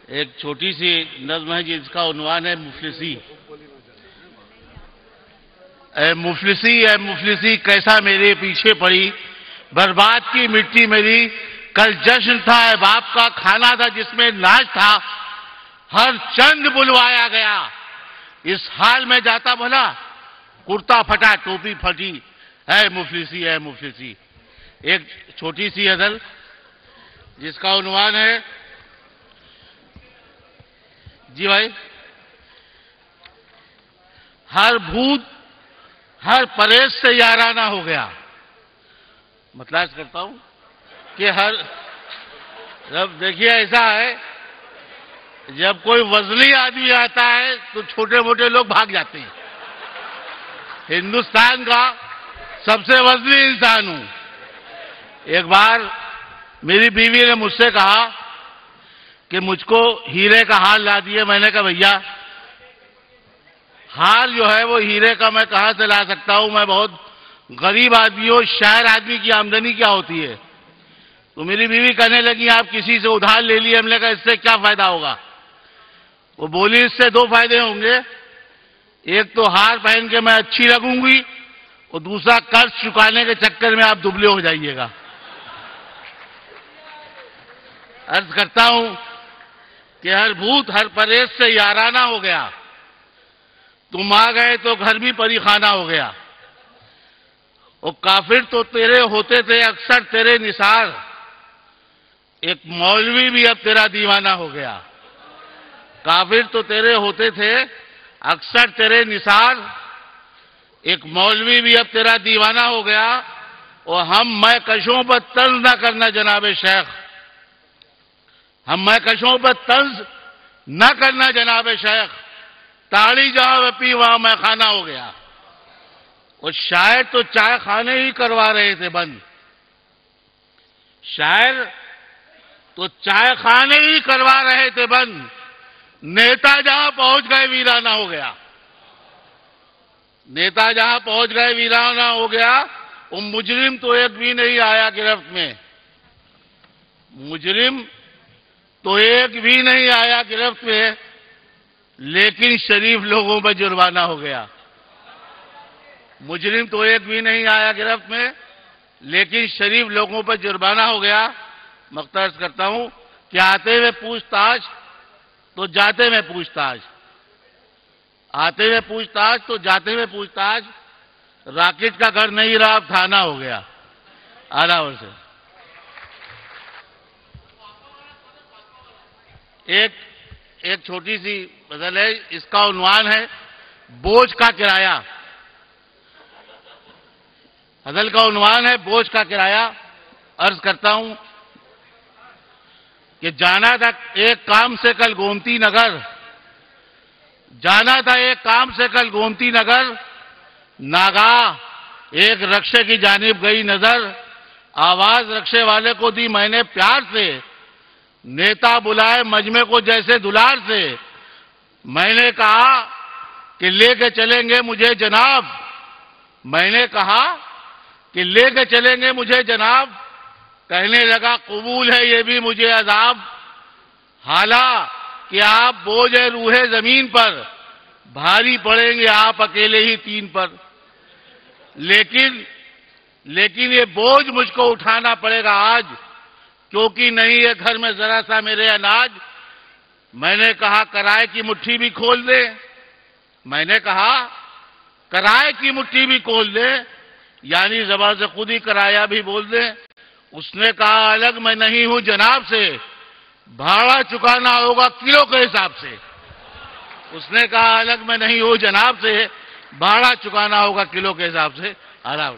एक छोटी सी नज्म है जिसका उन्वान है मुफलिसी। ए मुफलिसी कैसा मेरे पीछे पड़ी, बर्बाद की मिट्टी मेरी। कल जश्न था बाप का, खाना था जिसमें नाच था, हर चंद बुलवाया गया। इस हाल में जाता भला, कुर्ता फटा टोपी फटी, है मुफलिसी। एक छोटी सी गजल जिसका उन्वान है, जी भाई, हर भूत हर परेश से याराना हो गया। मतलब करता हूं कि जब देखिए ऐसा है, जब कोई वजनी आदमी आता है तो छोटे मोटे लोग भाग जाते हैं। हिंदुस्तान का सबसे वजनी इंसान हूं। एक बार मेरी बीवी ने मुझसे कहा कि मुझको हीरे का हार ला दिए। मैंने कहा भैया हार जो है वो हीरे का मैं कहां से ला सकता हूं, मैं बहुत गरीब आदमी हूं, शायर आदमी की आमदनी क्या होती है। तो मेरी बीवी कहने लगी आप किसी से उधार ले लिए। हमने कहा इससे क्या फायदा होगा। वो बोली इससे दो फायदे होंगे, एक तो हार पहन के मैं अच्छी लगूंगी और दूसरा कर्ज चुकाने के चक्कर में आप दुबले हो जाइएगा। अर्ज करता हूं कि हर भूत हर परेश से याराना हो गया। तुम आ गए तो घर भी परीखाना हो गया। और काफिर तो तेरे होते थे अक्सर तेरे निसार, एक मौलवी भी अब तेरा दीवाना हो गया। काफिर तो तेरे होते थे अक्सर तेरे निसार, एक मौलवी भी अब तेरा दीवाना हो गया। और हम मैं कशों पर तंज न करना जनाबे शेख, हम मैं कशों पर तंज न करना जनाबे शेख, ताड़ी जहां वपी वहां मैं खाना हो गया। और शायर तो चाय खाने ही करवा रहे थे बंद, शायर तो चाय खाने ही करवा रहे थे बंद। नेता जहां पहुंच गए वीराना हो गया, नेता जहां पहुंच गए वीराना हो गया। वो मुजरिम तो एक भी नहीं आया गिरफ्त में, मुजरिम तो एक भी नहीं आया गिरफ्त में, लेकिन शरीफ लोगों पर जुर्माना हो गया। मुजरिम तो एक भी नहीं आया गिरफ्त में, लेकिन शरीफ लोगों पर जुर्माना हो गया। मख्तर्ज करता हूं कि आते हुए पूछताछ तो जाते में पूछताछ, आते हुए पूछताछ तो जाते हुए पूछताछ। राकेट का घर नहीं रहा, अब थाना हो गया। आलावर से एक छोटी सी गजल है, इसका उन्वान है बोझ का किराया। गजल का उन्वान है बोझ का किराया। अर्ज करता हूं कि जाना था एक काम से कल गोमती नगर, जाना था एक काम से कल गोमती नगर। नागा एक रक्षे की जानिब गई नजर, आवाज रक्षे वाले को दी मैंने प्यार से। नेता बुलाए मजमे को जैसे दुलार से, मैंने कहा कि लेके चलेंगे मुझे जनाब, मैंने कहा कि लेके चलेंगे मुझे जनाब। कहने लगा कबूल है ये भी मुझे अजाब, हाला कि आप बोझ है रूहे जमीन पर, भारी पड़ेंगे आप अकेले ही तीन पर। लेकिन ये बोझ मुझको उठाना पड़ेगा आज, क्योंकि नहीं है घर में जरा सा मेरे अनाज। मैंने कहा कराए की मुट्ठी भी खोल दे, मैंने कहा कराए की मुट्ठी भी खोल दे, यानी ज़बान से खुद ही कराया भी बोल दे। उसने कहा अलग मैं नहीं हूं जनाब से, भाड़ा चुकाना होगा किलो के हिसाब से। उसने कहा अलग मैं नहीं हूं जनाब से, भाड़ा चुकाना होगा किलो के हिसाब से। आराम।